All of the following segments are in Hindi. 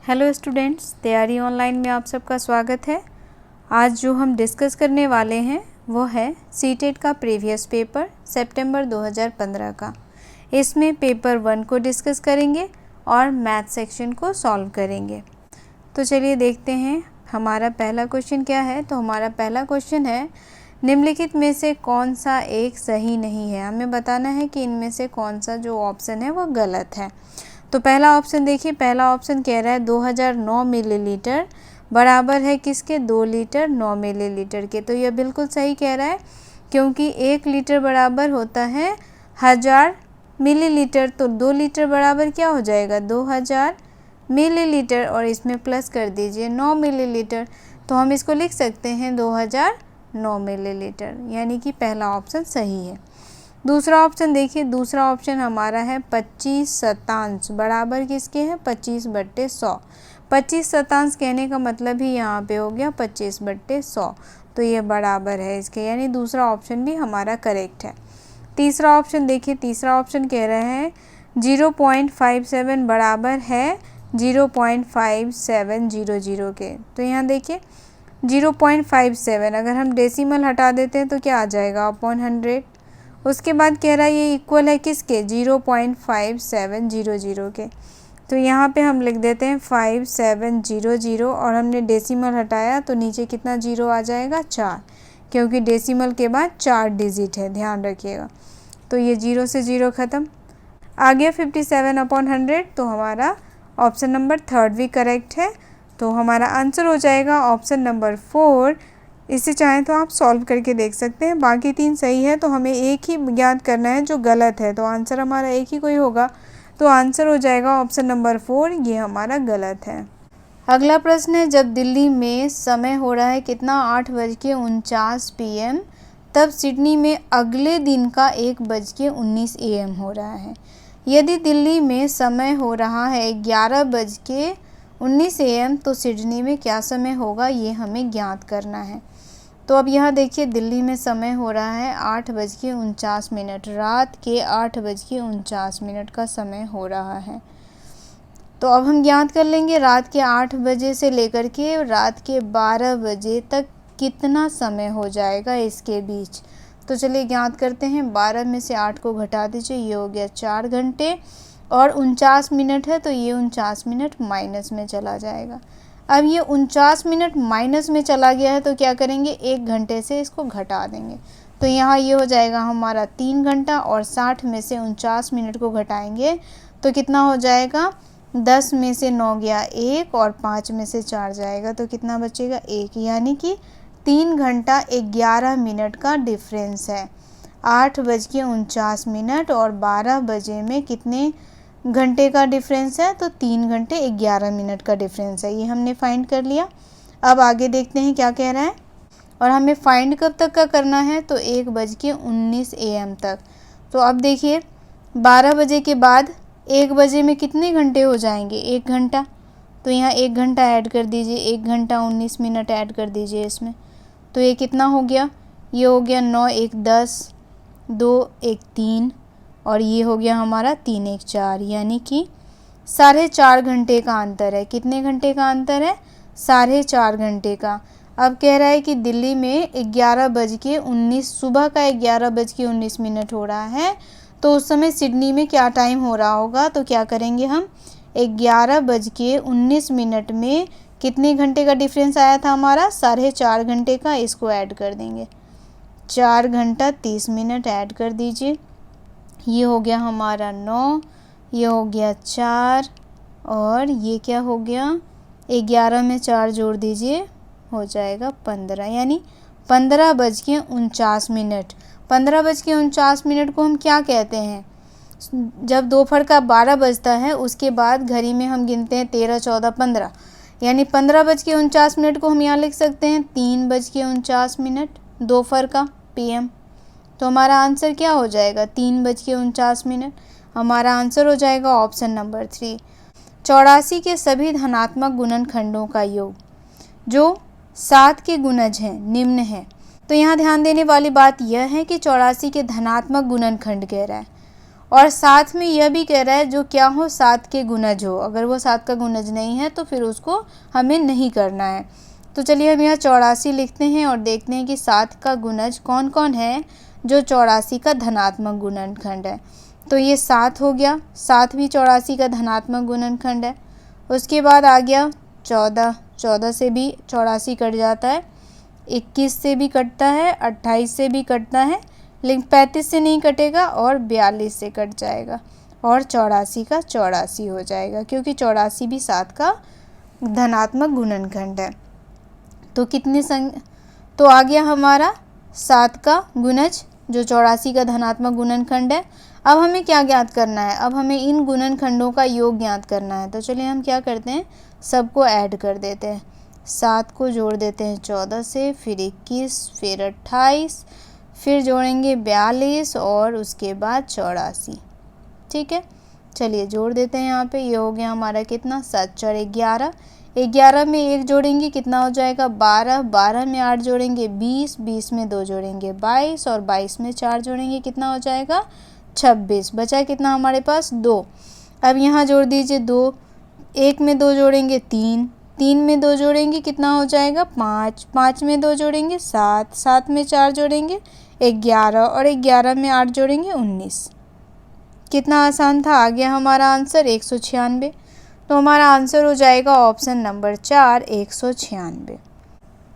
हेलो स्टूडेंट्स, तैयारी ऑनलाइन में आप सबका स्वागत है। आज जो हम डिस्कस करने वाले हैं वो है सीटेट का प्रीवियस पेपर सितंबर 2015 का। इसमें पेपर 1 को डिस्कस करेंगे और मैथ सेक्शन को सॉल्व करेंगे। तो चलिए देखते हैं हमारा पहला क्वेश्चन क्या है। तो हमारा पहला क्वेश्चन है, निम्नलिखित में से कौन सा एक सही नहीं है। हमें बताना है कि इनमें से कौन सा जो ऑप्शन है वो गलत है। तो पहला ऑप्शन देखिए, पहला ऑप्शन कह रहा है 2009 मिलीलीटर बराबर है किसके, 2 लीटर 9 मिलीलीटर के। तो यह बिल्कुल सही कह रहा है, क्योंकि 1 लीटर बराबर होता है 1000 मिलीलीटर। तो 2 लीटर बराबर क्या हो जाएगा, 2000 मिलीलीटर, और इसमें प्लस कर दीजिए 9 मिलीलीटर। तो हम इसको लिख सकते हैं 2009 मिलीलीटर, यानी कि पहला ऑप्शन सही है। दूसरा ऑप्शन देखिए, दूसरा ऑप्शन हमारा है 25 शतांश बराबर किसके हैं, 25/100। 25 शतांश कहने का मतलब ही यहाँ पे हो गया 25/100। तो ये बराबर है इसके, यानी दूसरा ऑप्शन भी हमारा करेक्ट है। तीसरा ऑप्शन देखिए, तीसरा ऑप्शन कह रहे हैं 0.57 बराबर है 0.5700 के। तो यहाँ देखिए 0.57, अगर हम डेसिमल हटा देते हैं तो क्या आ जाएगा, अपॉन 100। उसके बाद कह रहा है ये इक्वल है किसके, 0.5700 के। तो यहाँ पे हम लिख देते हैं 5700, और हमने डेसिमल हटाया तो नीचे कितना जीरो आ जाएगा, 4, क्योंकि डेसिमल के बाद 4 डिजिट है, ध्यान रखिएगा। तो ये 0 से 0 ख़त्म। आ गया 57/100। तो हमारा ऑप्शन नंबर 3 भी करेक्ट है। तो हमारा आंसर हो जाएगा ऑप्शन नंबर 4। इसे चाहें तो आप सॉल्व करके देख सकते हैं। बाकी 3 सही है, तो हमें एक ही ज्ञात करना है जो गलत है। तो आंसर हमारा एक ही कोई होगा, तो आंसर हो जाएगा ऑप्शन नंबर 4, ये हमारा गलत है। अगला प्रश्न है, जब दिल्ली में समय हो रहा है कितना, 8:49 PM, तब सिडनी में अगले दिन का 1:19 AM हो रहा है। यदि दिल्ली में समय हो रहा है 11:19 AM, तो सिडनी में क्या समय होगा, ये हमें ज्ञात करना है। तो अब यहाँ देखिए, दिल्ली में समय हो रहा है 8:49, रात के 8:49 का समय हो रहा है। तो अब हम ज्ञात कर लेंगे रात के 8 बजे से लेकर के रात के 12 बजे तक कितना समय हो जाएगा इसके बीच। तो चलिए ज्ञात करते हैं। 12 में से 8 को घटा दीजिए, ये हो गया 4 घंटे, और 49 मिनट है तो ये 49 मिनट माइनस में चला जाएगा। अब ये 49 मिनट माइनस में चला गया है, तो क्या करेंगे, 1 घंटे से इसको घटा देंगे। तो यहाँ ये हो जाएगा हमारा 3 घंटा, और 60 में से 49 मिनट को घटाएंगे तो कितना हो जाएगा, 10 में से 9 गया 1, और 5 में से 4 जाएगा तो कितना बचेगा, 1, यानी कि 3 घंटा 11 मिनट का डिफरेंस है। 8:49 और 12 बजे में कितने घंटे का डिफरेंस है, तो 3 घंटे 11 मिनट का डिफरेंस है। ये हमने फाइंड कर लिया। अब आगे देखते हैं क्या कह रहा है, और हमें फाइंड कब तक का करना है, तो 1:19 AM तक। तो अब देखिए 12 बजे के बाद 1 बजे में कितने घंटे हो जाएंगे, 1 घंटा। तो यहाँ 1 घंटा ऐड कर दीजिए, 1 घंटा 19 मिनट ऐड कर दीजिए इसमें। तो ये कितना हो गया, ये हो गया 9 1 10, 2 1 3, और ये हो गया हमारा 3 1 4, यानी कि 4.5 घंटे का अंतर है। कितने घंटे का अंतर है, 4.5 घंटे का। अब कह रहा है कि दिल्ली में 11:19, सुबह का 11:19 हो रहा है, तो उस समय सिडनी में क्या टाइम हो रहा होगा। तो क्या करेंगे हम, 11:19 में कितने घंटे का डिफरेंस आया था हमारा, 4.5 घंटे का, इसको ऐड कर देंगे। 4 घंटा 30 मिनट ऐड कर दीजिए, ये हो गया हमारा 9, ये हो गया 4, और ये क्या हो गया, 11 में 4 जोड़ दीजिए, हो जाएगा 15, यानी 15:49। 15:49 को हम क्या कहते हैं, जब दोपहर का 12 बजता है उसके बाद घड़ी में हम गिनते हैं 13 14 15, यानी 15:49 को हम यहाँ लिख सकते हैं 3:49 दोपहर का, PM। तो हमारा आंसर क्या हो जाएगा, 3:49। हमारा आंसर हो जाएगा ऑप्शन नंबर 3। 84 के सभी धनात्मक गुणनखंडों का योग जो 7 के गुणज हैं निम्न है। तो यहाँ ध्यान देने वाली बात यह है कि 84 के धनात्मक गुणनखंड कह रहा है, और साथ में यह भी कह रहा है जो क्या हो, 7 के गुणज हो। अगर वो 7 का गुणज नहीं है तो फिर उसको हमें नहीं करना है। तो चलिए हम यहाँ 84 लिखते हैं और देखते हैं कि 7 का गुणज कौन कौन है जो 84 का धनात्मक गुणनखंड है। तो ये 7 हो गया, 7 भी 84 का धनात्मक गुणनखंड है। उसके बाद आ गया 14, 14 से भी 84 कट जाता है, 21 से भी कटता है, 28 से भी कटता है, लेकिन 35 से नहीं कटेगा और 42 से कट जाएगा और 84 का 84 हो जाएगा, क्योंकि 84 भी 7 का धनात्मक गुणनखंड है। तो तो आ गया हमारा 7 का गुणज जो 84 का धनात्मक गुणनखंड है। अब हमें क्या ज्ञात करना है, अब हमें इन गुणनखंडों का योग ज्ञात करना है। तो चलिए हम क्या करते हैं, सबको ऐड कर देते हैं। 7 को जोड़ देते हैं 14 से, फिर 21, फिर 28, फिर जोड़ेंगे 42 और उसके बाद 84। ठीक है, चलिए जोड़ देते हैं यहाँ पे। ये हो गया हमारा कितना, 7 4 11, 11 में 1 जोड़ेंगे कितना हो जाएगा 12, 12 में 8 जोड़ेंगे 20, 20 में 2 जोड़ेंगे 22 और 22 में 4 जोड़ेंगे कितना हो जाएगा 26। बचा कितना हमारे पास 2। अब यहाँ जोड़ दीजिए 2, 1 में 2 जोड़ेंगे 3, 3 में 2 जोड़ेंगे कितना हो जाएगा 5, 5 में 2 जोड़ेंगे 7, 7 में 4 जोड़ेंगे 11 और 11 में 8 जोड़ेंगे 19। कितना आसान था, आ गया हमारा आंसर 196। तो हमारा आंसर हो जाएगा ऑप्शन नंबर 4 196।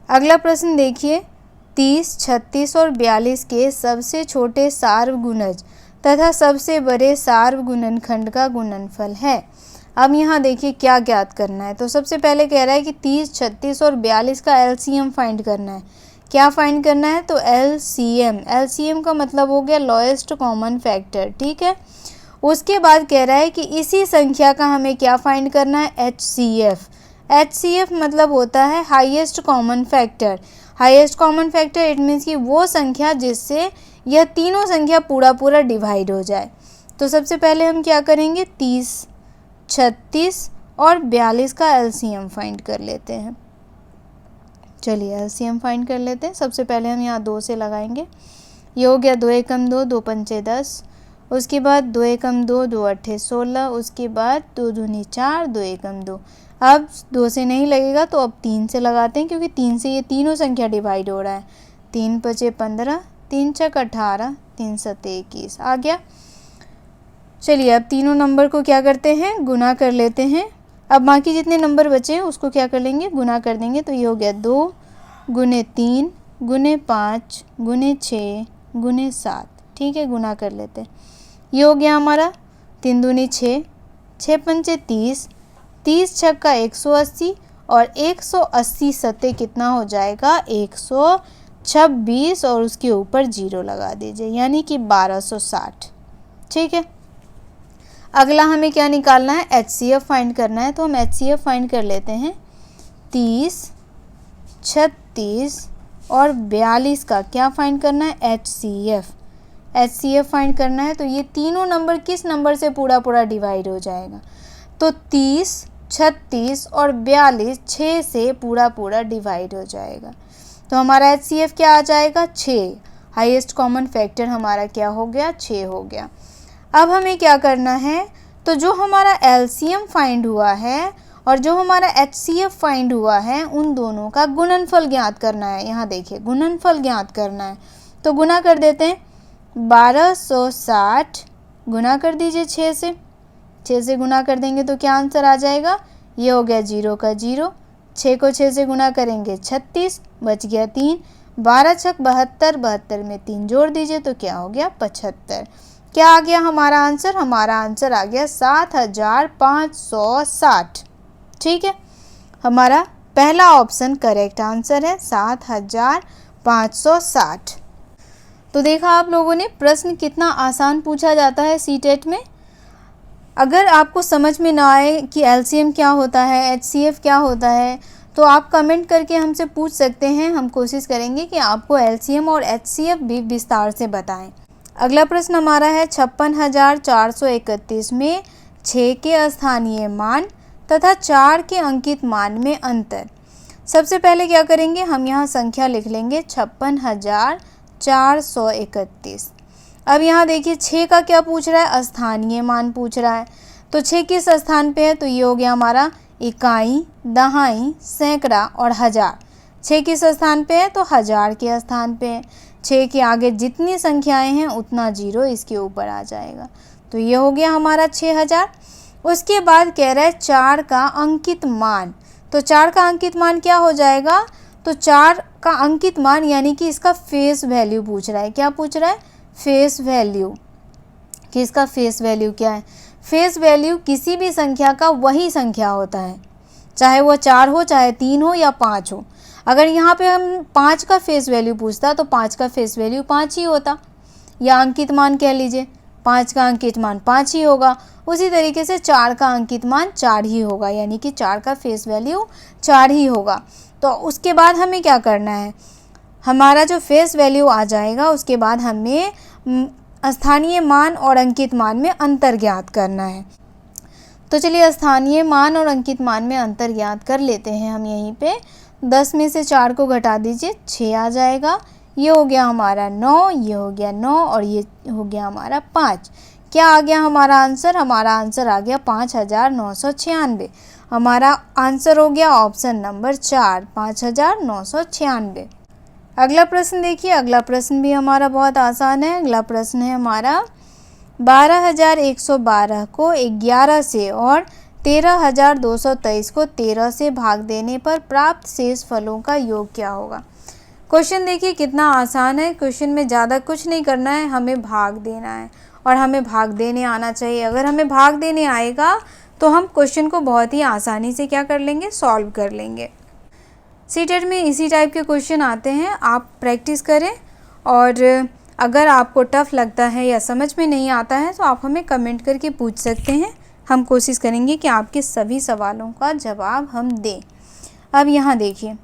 अगला प्रश्न देखिए, 30, 36 और 42 के सबसे छोटे सार्वगुणज तथा सबसे बड़े सार्वगुणनखंड का गुणनफल है। अब यहाँ देखिए क्या ज्ञात करना है। तो सबसे पहले कह रहा है कि 30, 36 और 42 का एलसीएम फाइंड करना है। क्या फाइंड करना है, तो एलसीएम, एलसीएम का मतलब हो गया लोएस्ट कॉमन फैक्टर। ठीक है, उसके बाद कह रहा है कि इसी संख्या का हमें क्या फाइंड करना है, एचसीएफ। एचसीएफ मतलब होता है highest common factor. Highest common factor it means कि वो संख्या जिससे यह तीनों संख्या पूरा डिवाइड हो जाए। तो सबसे पहले हम क्या करेंगे, 30, 36 और 42 का एलसीएम फाइंड कर लेते हैं। चलिए एलसीएम फाइंड कर लेते हैं। सबसे पहले हम यहाँ 2 से लगाएंगे। ये हो गया 2 एकम 2, 2 पंचे 10। उसके बाद 2 एकम 2, 2 अट्ठे 16। उसके बाद 2 दूनी 4, 2 एकम 2। अब 2 से नहीं लगेगा तो अब 3 से लगाते हैं, क्योंकि 3 से ये तीनों संख्या डिवाइड हो रहा है। 3 पचे 15, 3 छक 18, 3 सत्ते 21 आ गया। चलिए अब तीनों नंबर को क्या करते हैं, गुना कर लेते हैं। अब बाकी जितने नंबर बचे हैं उसको क्या कर लेंगे, गुना कर देंगे। तो ये हो गया 2 गुने 3 गुने 5 गुने 6 गुने 7। ठीक है, गुना कर लेते हैं। ये हो गया हमारा 3 दूनी 6, 6 पंचे 30, 30 छक्का 180 और 180 सत्ते कितना हो जाएगा 126 और उसके ऊपर 0 लगा दीजिए, यानी कि 1260। ठीक है, अगला हमें क्या निकालना है, एचसीएफ फाइंड करना है। तो हम एचसीएफ फाइंड कर लेते हैं। 30, 36 और 42 का क्या फाइंड करना है, एचसीएफ। एचसीएफ फाइंड करना है। तो ये तीनों नंबर किस नंबर से पूरा डिवाइड हो जाएगा, तो 30, 36 और 42 6 से पूरा डिवाइड हो जाएगा। तो हमारा एचसीएफ क्या आ जाएगा 6। हाईएस्ट कॉमन फैक्टर हमारा क्या हो गया 6 हो गया। अब हमें क्या करना है, तो जो हमारा एलसीएम फाइंड हुआ है और जो हमारा एचसीएफ फाइंड हुआ है उन दोनों का गुणनफल ज्ञात करना है। यहाँ देखिए गुणनफल ज्ञात करना है। तो गुना कर देते हैं। 1260 गुना कर दीजिए 6 से। 6 से गुना कर देंगे तो क्या आंसर आ जाएगा, ये हो गया 0 का 0। 6 को 6 से गुना करेंगे 36, बच गया 3। 12 छक 72, 72 में 3 जोड़ दीजिए तो क्या हो गया 75। क्या आ गया हमारा आंसर, हमारा आंसर आ गया 7560। ठीक है, हमारा पहला ऑप्शन करेक्ट आंसर है 7560। तो देखा आप लोगों ने प्रश्न कितना आसान पूछा जाता है सीटेट में। अगर आपको समझ में ना आए कि एलसीएम क्या होता है, एचसीएफ क्या होता है, तो आप कमेंट करके हमसे पूछ सकते हैं। हम कोशिश करेंगे कि आपको एलसीएम और एचसीएफ भी विस्तार से बताएं। अगला प्रश्न हमारा है 56,431 में 6 के स्थानीय मान तथा 4 के अंकित मान में अंतर। सबसे पहले क्या करेंगे, हम यहाँ संख्या लिख लेंगे 56,431। अब यहाँ देखिए 6 का क्या पूछ रहा है, स्थानीय मान पूछ रहा है। तो 6 किस स्थान पे है, तो ये हो गया हमारा इकाई, दहाई, सैकड़ा और हजार। 6 किस स्थान पे है, तो हजार के स्थान पे है। 6 के आगे जितनी संख्याएं हैं उतना जीरो इसके ऊपर आ जाएगा। तो ये हो गया हमारा 6000। उसके बाद कह रहा है 4 का अंकित मान। तो 4 का अंकित मान क्या हो जाएगा, तो 4 का अंकित मान यानी कि इसका फेस वैल्यू पूछ रहा है। क्या पूछ रहा है, फेस वैल्यू, कि इसका फेस वैल्यू क्या है। फेस वैल्यू किसी भी संख्या का वही संख्या होता है, चाहे वो 4 हो, चाहे 3 हो या 5 हो। अगर यहाँ पे हम 5 का फेस वैल्यू पूछता तो 5 का फेस वैल्यू 5 ही होता, या अंकित मान कह लीजिए, 5 का अंकित मान 5 ही होगा। उसी तरीके से 4 का अंकित मान 4 ही होगा, यानी कि 4 का फेस वैल्यू 4 ही होगा। तो उसके बाद हमें क्या करना है, हमारा जो फेस वैल्यू आ जाएगा उसके बाद हमें स्थानीय मान और अंकित मान में अंतर ज्ञात करना है। तो चलिए स्थानीय मान और अंकित मान में अंतर ज्ञात कर लेते हैं हम। यहीं पे 10 में से 4 को घटा दीजिए, 6 आ जाएगा। ये हो गया हमारा 9, ये हो गया 9 और ये हो गया हमारा 5। क्या आ गया हमारा आंसर, हमारा आंसर आ गया 5996। हमारा आंसर हो गया ऑप्शन नंबर 4, 5996। अगला प्रश्न देखिए, अगला प्रश्न भी हमारा बहुत आसान है। अगला प्रश्न है हमारा 12112 को 11 से और 13223 को 13 से भाग देने पर प्राप्त शेष फलों का योग क्या होगा। क्वेश्चन देखिए कितना आसान है। क्वेश्चन में ज़्यादा कुछ नहीं करना है, हमें भाग देना है और हमें भाग देने आना चाहिए। अगर हमें भाग देने आएगा तो हम क्वेश्चन को बहुत ही आसानी से क्या कर लेंगे, सॉल्व कर लेंगे। सीटेट में इसी टाइप के क्वेश्चन आते हैं, आप प्रैक्टिस करें। और अगर आपको टफ़ लगता है या समझ में नहीं आता है तो आप हमें कमेंट करके पूछ सकते हैं। हम कोशिश करेंगे कि आपके सभी सवालों का जवाब हम दें। अब यहाँ देखिए,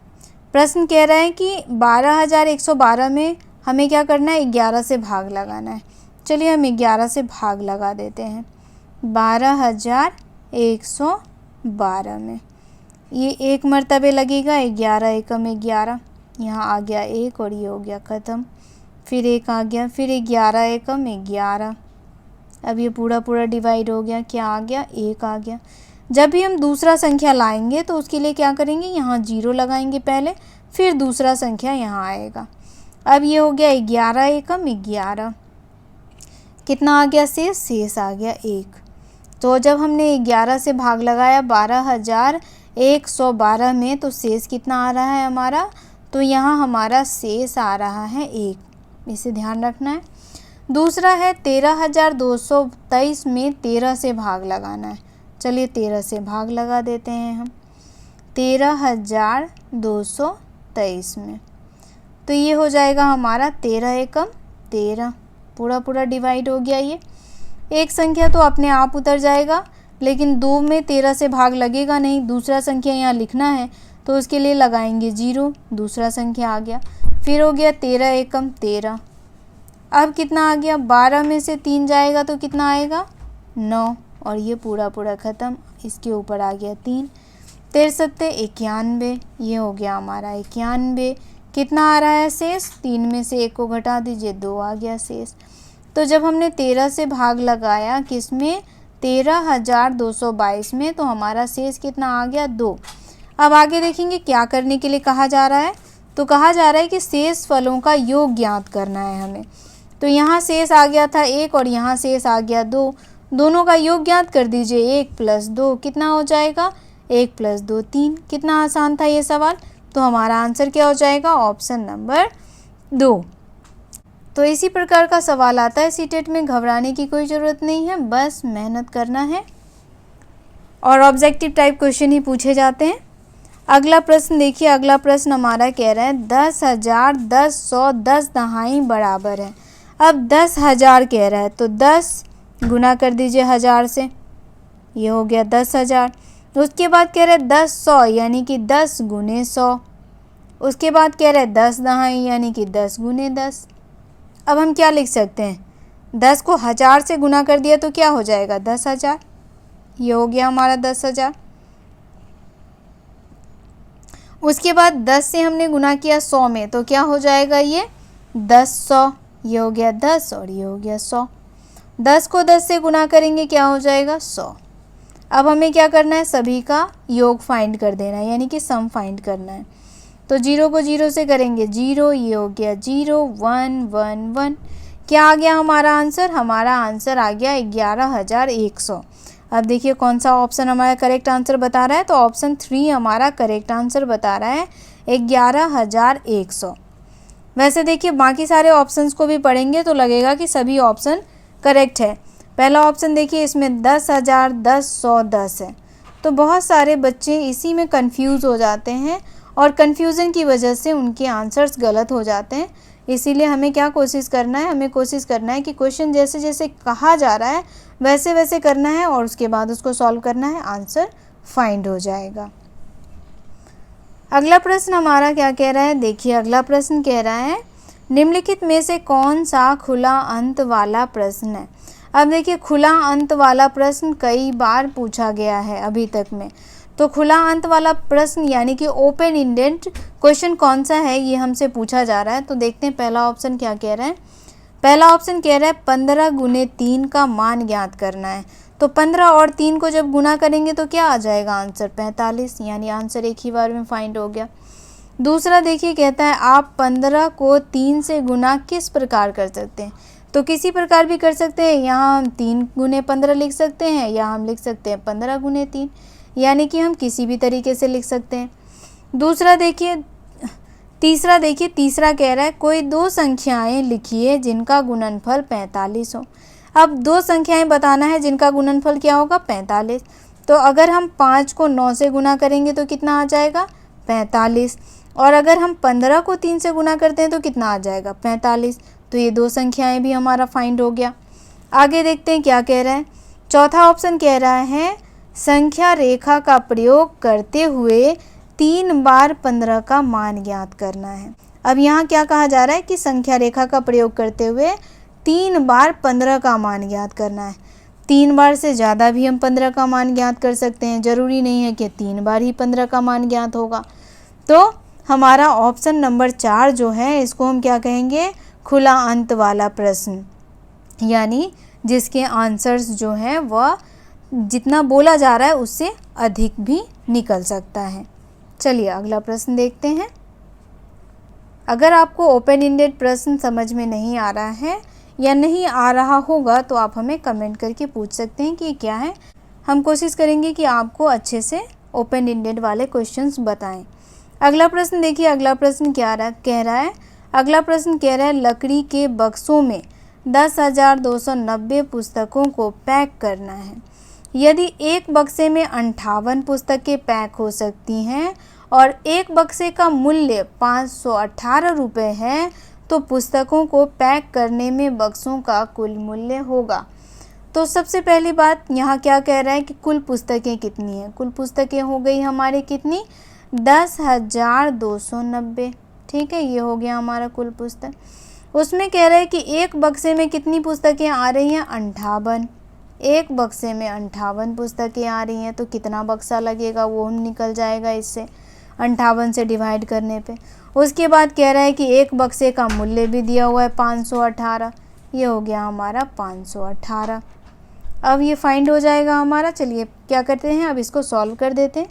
प्रश्न कह रहा है कि 12112 में हमें क्या करना है, 11 से भाग लगाना है। चलिए हम 11 से भाग लगा देते हैं। 12112 में ये एक मरतबे लगेगा, 11 एकम 11, यहाँ आ गया 1 और ये हो गया ख़त्म। फिर 1 आ गया, फिर 11 एकम 11। अब ये पूरा पूरा डिवाइड हो गया, क्या आ गया, 1 आ गया। जब भी हम दूसरा संख्या लाएंगे तो उसके लिए क्या करेंगे, यहाँ 0 लगाएंगे पहले, फिर दूसरा संख्या यहाँ आएगा। अब ये हो गया 11 एकम 11। कितना आ गया शेष, शेष आ गया 1। तो जब हमने 11 से भाग लगाया 12112 में तो शेष कितना आ रहा है हमारा, तो यहाँ हमारा शेष आ रहा है 1। इसे ध्यान रखना है। दूसरा है 13223 में 13 से भाग लगाना है। चलिए 13 से भाग लगा देते हैं हम 13223 में। तो ये हो जाएगा हमारा 13 एकम 13, पूरा पूरा डिवाइड हो गया। ये एक संख्या तो अपने आप उतर जाएगा, लेकिन 2 में 13 से भाग लगेगा नहीं, दूसरा संख्या यहाँ लिखना है तो उसके लिए लगाएंगे 0, दूसरा संख्या आ गया। फिर हो गया 13 एकम 13। अब कितना आ गया, 12 में से 3 जाएगा तो कितना आएगा, 9 और ये पूरा पूरा ख़त्म। इसके ऊपर आ गया 3, 13 सत्ते 91, ये हो गया हमारा 91। कितना आ रहा है शेष, 3 में से 1 को घटा दीजिए, 2 आ गया शेष। तो जब हमने 13 से भाग लगाया किस में, 13222 में, तो हमारा शेष कितना आ गया, 2। अब आगे देखेंगे क्या करने के लिए कहा जा रहा है। तो कहा जा रहा है कि शेष फलों का योग ज्ञात करना है हमें। तो यहाँ शेष आ गया था 1 और यहाँ शेष आ गया 2, दोनों का योग ज्ञात कर दीजिए। 1 + 2 कितना हो जाएगा, 1 + 2 3। कितना आसान था ये सवाल। तो हमारा आंसर क्या हो जाएगा, ऑप्शन नंबर 2। तो इसी प्रकार का सवाल आता है सीटेट में, घबराने की कोई ज़रूरत नहीं है, बस मेहनत करना है और ऑब्जेक्टिव टाइप क्वेश्चन ही पूछे जाते हैं। अगला प्रश्न देखिए, अगला प्रश्न हमारा कह रहा है 10,000, 10, 100, 10 दहाई बराबर है। अब 10,000 कह रहा है तो 10 गुना कर दीजिए 1000 से, ये हो गया 10,000। उसके बाद कह रहा है 10, 100 यानी कि 10 गुने 100। उसके बाद कह रहा है 10 दहाई यानी कि 10 गुने 10। अब हम क्या लिख सकते हैं, 10 को 1000 से गुना कर दिया तो क्या हो जाएगा, 10,000। ये हो गया हमारा 10,000। उसके बाद 10 से हमने गुना किया 100 में तो क्या हो जाएगा, ये 10,100, ये हो गया 10 और ये हो गया 100। 10 को 10 से गुना करेंगे क्या हो जाएगा 100। अब हमें क्या करना है, सभी का योग फाइंड कर देना है, यानी कि सम फाइंड करना है। तो 0 को 0 से करेंगे 0, ये हो गया 0, 1 1 1। क्या आ गया हमारा आंसर? हमारा आंसर आ गया 11,100। अब देखिए कौन सा ऑप्शन हमारा करेक्ट आंसर बता रहा है, तो ऑप्शन 3 हमारा करेक्ट आंसर बता रहा है 11,100। वैसे देखिए बाकी सारे ऑप्शंस को भी पढ़ेंगे तो लगेगा कि सभी ऑप्शन करेक्ट है। पहला ऑप्शन देखिए, इसमें 10,000, 10, 100, 10 है। तो बहुत सारे बच्चे इसी में कंफ्यूज हो जाते हैं और कन्फ्यूज़न की वजह से उनके आंसर्स गलत हो जाते हैं। इसीलिए हमें क्या कोशिश करना है, हमें कोशिश करना है कि क्वेश्चन जैसे जैसे कहा जा रहा है वैसे वैसे करना है और उसके बाद उसको सॉल्व करना है, आंसर फाइंड हो जाएगा। अगला प्रश्न हमारा क्या कह रहा है, देखिए अगला प्रश्न कह रहा है निम्नलिखित में से कौन सा खुला अंत वाला प्रश्न है। अब देखिए खुला अंत वाला प्रश्न कई बार पूछा गया है अभी तक में, तो खुला अंत वाला प्रश्न यानी कि ओपन इंडेंट क्वेश्चन कौन सा है ये हमसे पूछा जा रहा है। तो देखते हैं पहला ऑप्शन क्या कह रहा है। पहला ऑप्शन कह रहा है 15 गुने 3 का मान ज्ञात करना है। तो 15 और 3 को जब गुना करेंगे तो क्या आ जाएगा आंसर 45, यानी आंसर एक ही बार में फाइंड हो गया। दूसरा देखिए कहता है आप 15 को 3 से गुना किस प्रकार कर सकते हैं। तो किसी प्रकार भी कर सकते हैं, यहाँ हम 3 गुने 15 लिख सकते हैं या हम लिख सकते हैं 15 गुने 3, यानी कि हम किसी भी तरीके से लिख सकते हैं। तीसरा कह रहा है कोई दो संख्याएं लिखिए जिनका गुणनफल 45 हो। अब दो संख्याएं बताना है जिनका गुणनफल क्या होगा 45। तो अगर हम 5 को 9 से गुना करेंगे तो कितना आ जाएगा 45, और अगर हम 15 को 3 से गुना करते हैं तो कितना आ जाएगा 45। तो ये दो संख्याएं भी हमारा फाइंड हो गया। आगे देखते हैं क्या कह रहा है। चौथा ऑप्शन कह रहा है संख्या रेखा का प्रयोग करते हुए 3 बार 15 का मान ज्ञात करना है। अब यहाँ क्या कहा जा रहा है कि संख्या रेखा का प्रयोग करते हुए 3 बार 15 का मान ज्ञात करना है। 3 बार से ज़्यादा भी हम 15 का मान ज्ञात कर सकते हैं, ज़रूरी नहीं है कि 3 बार ही 15 का मान ज्ञात होगा। तो हमारा ऑप्शन नंबर 4 जो है इसको हम क्या कहेंगे, खुला अंत वाला प्रश्न, यानी जिसके आंसर्स जो हैं वह जितना बोला जा रहा है उससे अधिक भी निकल सकता है। चलिए अगला प्रश्न देखते हैं। अगर आपको ओपन एंडेड प्रश्न समझ में नहीं आ रहा है या नहीं आ रहा होगा तो आप हमें कमेंट करके पूछ सकते हैं कि ये क्या है। हम कोशिश करेंगे कि आपको अच्छे से ओपन एंडेड वाले क्वेश्चंस बताएं। अगला प्रश्न देखिए, अगला प्रश्न कह रहा है अगला प्रश्न कह रहा है लकड़ी के बक्सों में 10,290 पुस्तकों को पैक करना है। यदि एक बक्से में 58 पुस्तकें पैक हो सकती हैं और एक बक्से का मूल्य 518 रुपये है तो पुस्तकों को पैक करने में बक्सों का कुल मूल्य होगा। तो सबसे पहली बात यहाँ क्या कह रहा है कि कुल पुस्तकें कितनी हैं। कुल पुस्तकें हो गई हमारी कितनी 10,290। ठीक है, ये हो गया हमारा कुल पुस्तक। उसमें कह रहा है कि एक बक्से में कितनी पुस्तकें आ रही हैं 58। एक बक्से में 58 पुस्तकें आ रही हैं तो कितना बक्सा लगेगा वो हम निकल जाएगा इससे 58 से डिवाइड करने पे। उसके बाद कह रहा है कि एक बक्से का मूल्य भी दिया हुआ है 518, ये हो गया हमारा 518। अब ये फाइंड हो जाएगा हमारा। चलिए क्या करते हैं, अब इसको सॉल्व कर देते हैं।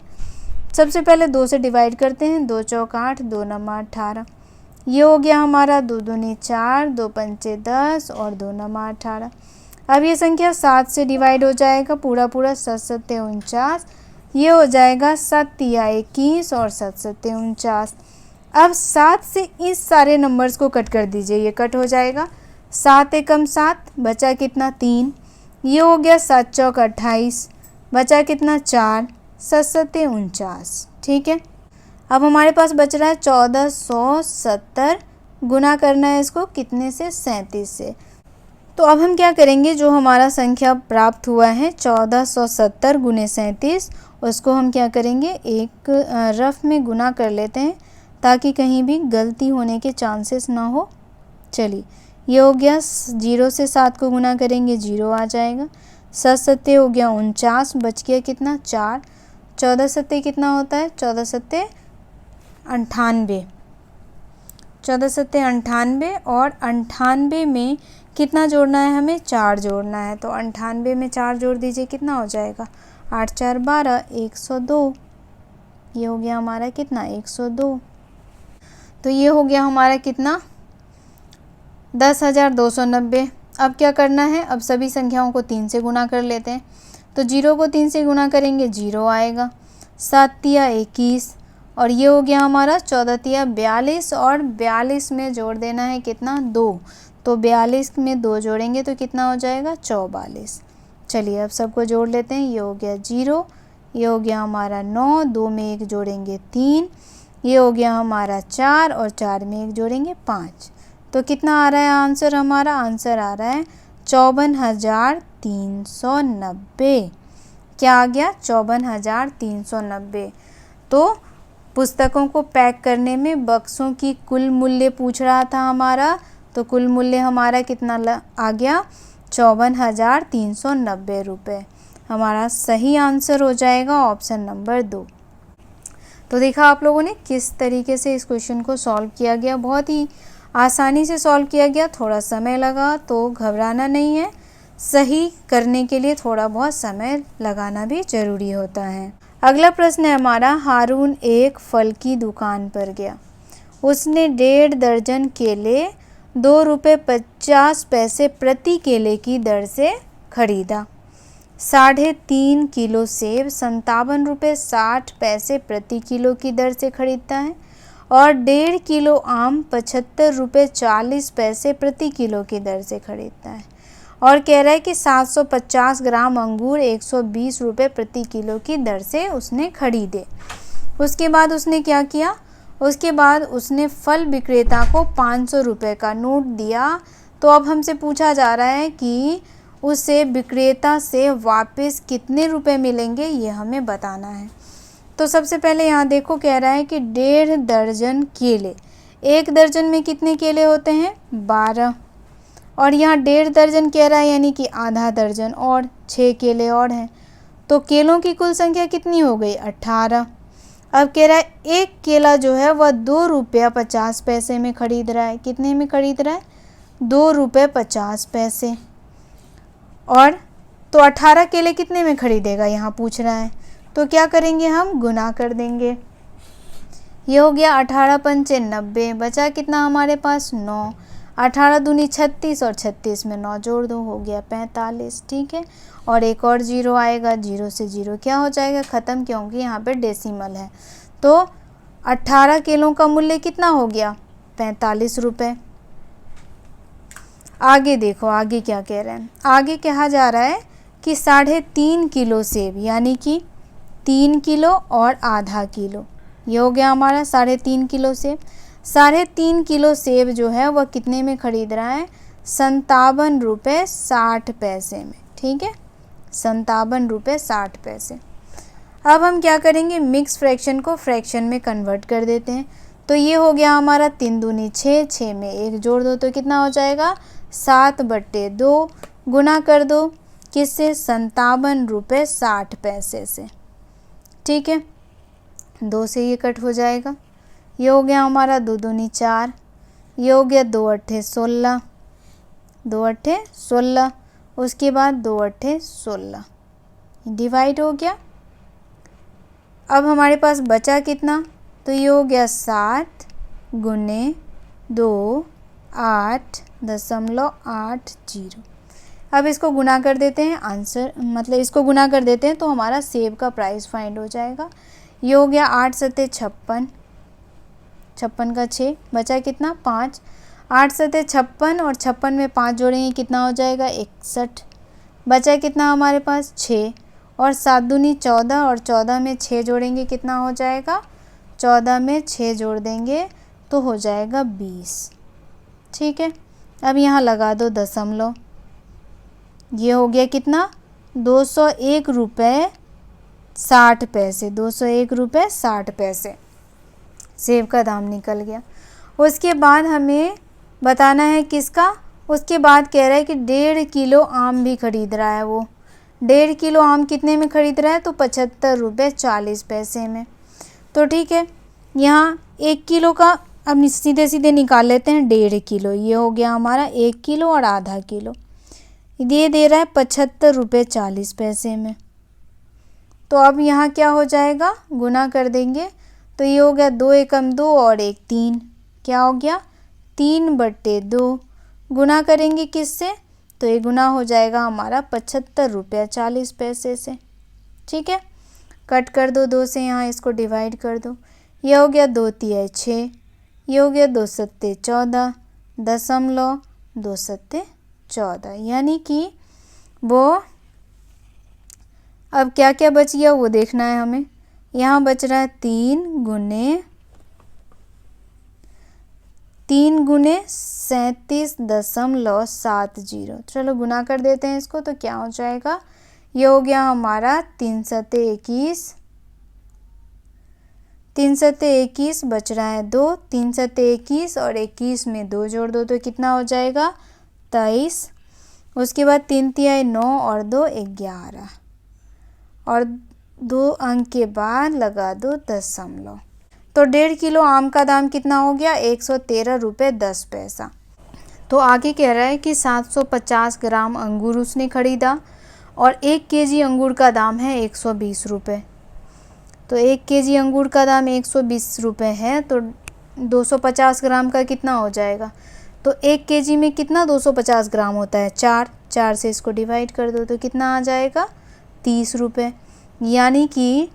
सबसे पहले 2 से डिवाइड करते हैं, 2 चौक 8, 2 नम 18, ये हो गया हमारा 2 दूनी 4, 2 पंचे 10 और 2 नम 18। अब ये संख्या 7 से डिवाइड हो जाएगा, पूरा 7 सत्ते 49, ये हो जाएगा 7 या 21 और 7 सत्ते 49। अब 7 से इस सारे नंबर्स को कट कर दीजिए, ये कट हो जाएगा। 7 एकम 7, बचा कितना 3, ये हो गया 7 चौक 28, बचा कितना 4, 7 सत्ते 49। ठीक है, अब हमारे पास बच रहा है 1470, गुना करना है इसको कितने से 37 से। तो अब हम क्या करेंगे, जो हमारा संख्या प्राप्त हुआ है 1470 गुने 37, उसको हम क्या करेंगे एक रफ में गुना कर लेते हैं ताकि कहीं भी गलती होने के चांसेस ना हो। चलिए ये हो गया, 0 से 7 को गुना करेंगे 0 आ जाएगा, 7 सत्ते हो गया 49, बच गया कितना 4, 14 सत्ते कितना होता है 14 सत्ते 98, 14 सत्ते 98 और 98 में कितना जोड़ना है हमें, 4 जोड़ना है। तो 98 में 4 जोड़ दीजिए, कितना हो जाएगा, 8 4 12, 102। ये हो गया हमारा कितना, 102। तो ये हो गया हमारा कितना, 10,290। अब क्या करना है, अब सभी संख्याओं को 3 से गुना कर लेते हैं। तो 0 को 3 से गुना करेंगे 0 आएगा, 7 तिया 21 और ये हो गया हमारा 14 तिया 42 और 42 में जोड़ देना है कितना, 2। तो 42 में 2 जोड़ेंगे तो कितना हो जाएगा, 44। चलिए अब सबको जोड़ लेते हैं। ये हो गया 0, ये हो गया हमारा 9, 2 में 1 जोड़ेंगे 3, ये हो गया हमारा 4 और 4 में 1 जोड़ेंगे 5। तो कितना आ रहा है आंसर, हमारा आंसर आ रहा है 54,390। क्या आ गया, 54,390। तो पुस्तकों को पैक करने में बक्सों की कुल मूल्य पूछ रहा था हमारा, तो कुल मूल्य हमारा कितना आ गया, 54,390 रुपये। हमारा सही आंसर हो जाएगा ऑप्शन नंबर 2। तो देखा आप लोगों ने किस तरीके से इस क्वेश्चन को सॉल्व किया गया, बहुत ही आसानी से सॉल्व किया गया। थोड़ा समय लगा तो घबराना नहीं है, सही करने के लिए थोड़ा बहुत समय लगाना भी ज़रूरी होता है। अगला प्रश्न है हमारा, हारून एक फल की दुकान पर गया। उसने 1.5 दर्जन केले 2 रुपये 50 पैसे प्रति केले की दर से खरीदा। 3.5 किलो सेब 57 रुपये 60 पैसे प्रति किलो की दर से खरीदता है और 1.5 किलो आम 75 रुपये 40 पैसे प्रति किलो की दर से खरीदता है और कह रहा है कि 750 ग्राम अंगूर 120 रुपये प्रति किलो की दर से उसने खरीदे। उसके बाद उसने क्या किया, उसके बाद उसने फल विक्रेता को 500 रुपये का नोट दिया। तो अब हमसे पूछा जा रहा है कि उसे विक्रेता से वापस कितने रुपए मिलेंगे, ये हमें बताना है। तो सबसे पहले यहाँ देखो, कह रहा है कि 1.5 दर्जन केले, 1 दर्जन में कितने केले होते हैं, 12 और यहाँ 1.5 दर्जन कह रहा है यानी कि आधा दर्जन और 6 केले और हैं। तो केलों की कुल संख्या कितनी हो गई, 18। अब कह रहा है एक केला जो है वह 2 रुपया 50 पैसे में खरीद रहा है। कितने में खरीद रहा है, 2 रुपये 50 पैसे। और तो 18 केले कितने में खरीदेगा यहाँ पूछ रहा है। तो क्या करेंगे, हम गुना कर देंगे। ये हो गया 18 पंचे 90, बचा कितना हमारे पास, 9। 18 दूनी 36 और 36 में 9 जोड़ दो, हो गया 45। ठीक है, और एक और 0 आएगा, 0 से 0 क्या हो जाएगा, ख़त्म, क्योंकि यहाँ पे डेसिमल है। तो 18 किलो का मूल्य कितना हो गया, 45 रुपये। आगे देखो, आगे क्या कह रहे हैं, आगे कहा जा रहा है कि 3.5 किलो सेब यानी कि 3 किलो और आधा किलो, ये हो गया हमारा 3.5 किलो सेब। 3.5 किलो सेब जो है वह कितने में खरीद रहा है, 57 रुपये 60 पैसे में। ठीक है, 57 रुपये 60 पैसे। अब हम क्या करेंगे, मिक्स फ्रैक्शन को फ्रैक्शन में कन्वर्ट कर देते हैं। तो ये हो गया हमारा 3 दूनी 6, 6 में 1 जोड़ दो तो कितना हो जाएगा, 7/2, गुना कर दो किससे, 57 रुपये 60 पैसे से। ठीक है, 2 से ये कट हो जाएगा। ये हो गया हमारा 2 दूनी 4, ये हो गया 2 अट्ठे 16, 2 अट्ठे 16, उसके बाद 2 अट्ठे 16 डिवाइड हो गया। अब हमारे पास बचा कितना, तो ये हो गया 7 गुने 2 8.80। अब इसको गुना कर देते हैं, आंसर मतलब इसको गुना कर देते हैं तो हमारा सेब का प्राइस फाइंड हो जाएगा। ये हो गया 8 सत्ते 56, 56 का 6, बचा कितना 5, 8 सत्ते 56 और 56 में 5 जोड़ेंगे कितना हो जाएगा 61, बचा कितना हमारे पास 6 और 7 दूनी 14 और 14 में 6 जोड़ेंगे कितना हो जाएगा, 14 में 6 जोड़ देंगे तो हो जाएगा 20। ठीक है, अब यहाँ लगा दो दशमलव, ये हो गया कितना 201 रुपये 60 पैसे, 201 रुपये 60 पैसे सेब का दाम निकल गया। उसके बाद हमें बताना है किसका, उसके बाद कह रहा है कि 1.5 किलो आम भी खरीद रहा है। वो 1.5 किलो आम कितने में खरीद रहा है, तो 75 रुपये 40 पैसे में। तो ठीक है, यहाँ 1 किलो का अब सीधे सीधे निकाल लेते हैं 1.5 किलो, ये हो गया हमारा 1 किलो और आधा किलो, ये दे रहा है 75 रुपये 40 पैसे में। तो अब यहाँ क्या हो जाएगा, गुना कर देंगे तो ये हो गया 2 एकम 2 और 1 3, क्या हो गया 3/2। गुना करेंगे किससे, तो ये गुना हो जाएगा हमारा 75 रुपये 40 पैसे से। ठीक है, कट कर दो 2 से, यहाँ इसको डिवाइड कर दो, ये हो गया 2 तिहाई 6, ये हो गया 2 सत्ते 14, 0.2 सत्ते 14, यानी कि वो अब क्या क्या बच गया वो देखना है हमें। यहाँ बच रहा है 3 गुने 37.70। चलो गुना कर देते हैं इसको, तो क्या हो जाएगा, ये हो गया हमारा 3 सत्ते 21, 3 सत्ते 21 बच रहा है 2, 3 सत्ते 21 और 21 में 2 जोड़ दो तो कितना हो जाएगा 23। उसके बाद 3 तिहाई 9 और 2 11 और 2 अंक के बाद लगा दो दशमलव। तो 1.5 किलो आम का दाम कितना हो गया 113 रुपये 10 पैसा। तो आगे कह रहा है कि 750 ग्राम अंगूर उसने खरीदा और 1 केजी अंगूर का दाम है 120 रुपये। तो 1 केजी अंगूर का दाम 120 रुपये है, तो 250 ग्राम का कितना हो जाएगा, तो 1 केजी में कितना 250 ग्राम होता है 4 से इसको डिवाइड कर दो तो कितना आ जाएगा 30 रुपये। यानी कि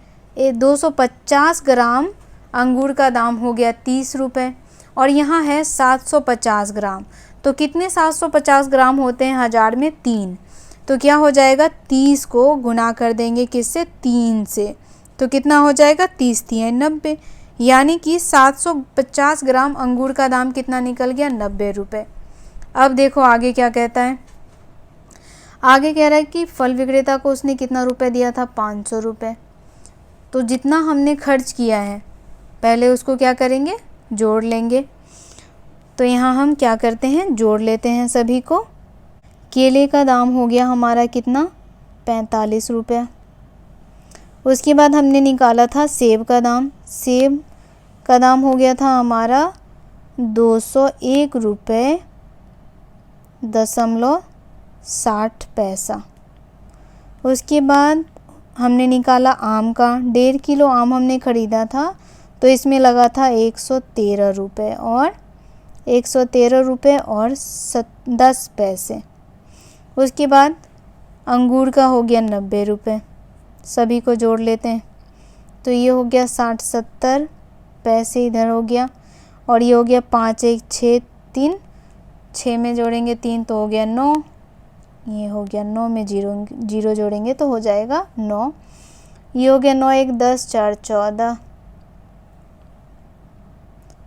250 ग्राम अंगूर का दाम हो गया 30 रुपये और यहाँ है 750 ग्राम। तो कितने 750 ग्राम होते हैं 1000 में 3, तो क्या हो जाएगा 30 को गुना कर देंगे किससे 3 से, तो कितना हो जाएगा 30 तिहाई 90, यानी कि 750 ग्राम अंगूर का दाम कितना निकल गया 90 रुपये। अब देखो आगे क्या कहता है, आगे कह रहा है कि फल विक्रेता को उसने कितना रुपए दिया था 500 रुपये। तो जितना हमने खर्च किया है पहले उसको क्या करेंगे जोड़ लेंगे। तो यहाँ हम क्या करते हैं जोड़ लेते हैं सभी को। केले का दाम हो गया हमारा कितना 45 रुपये। उसके बाद हमने निकाला था सेब का दाम, सेब का दाम हो गया था हमारा 201 रुपये 60 पैसा। उसके बाद हमने निकाला आम का, 1.5 किलो आम हमने ख़रीदा था तो इसमें लगा था 113 रुपये और 10 पैसे। उसके बाद अंगूर का हो गया 90 रुपये, सभी को जोड़ लेते हैं तो ये हो गया 60-70 पैसे इधर हो गया और ये हो गया 5 1 6 3, 6 में जोड़ेंगे 3 तो हो गया 9, ये हो गया 9 में जीरो जोड़ेंगे तो हो जाएगा 9, ये हो गया 9 1 10 4 14,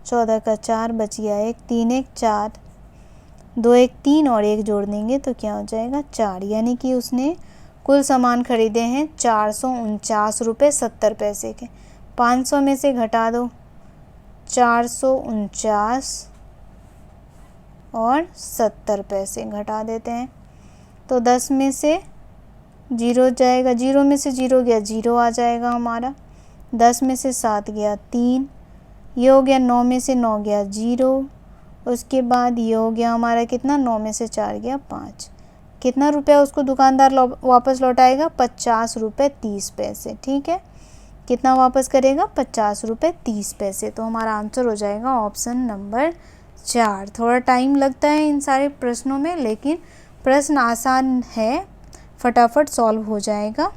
14 का 4 बच गया 1, 3 1 4, 2 1 3 और 1 जोड़ देंगे तो क्या हो जाएगा 4, यानी कि उसने कुल सामान खरीदे हैं 449 रुपये 70 पैसे के। 500 में से घटा दो 449 और 70 पैसे घटा देते हैं तो 10 में से 0 जाएगा, 0 में से 0 गया 0 आ जाएगा हमारा, 10 में से 7 गया 3, ये हो गया 9 में से 9 गया 0, उसके बाद ये हो गया हमारा कितना 9 में से 4 गया 5। कितना रुपया उसको दुकानदार वापस लौटाएगा 50 रुपये 30 पैसे। ठीक है, कितना वापस करेगा 50 रुपये 30 पैसे। तो हमारा आंसर हो जाएगा ऑप्शन नंबर 4। थोड़ा टाइम लगता है इन सारे प्रश्नों में, लेकिन प्रश्न आसान है, फटाफट सॉल्व हो जाएगा।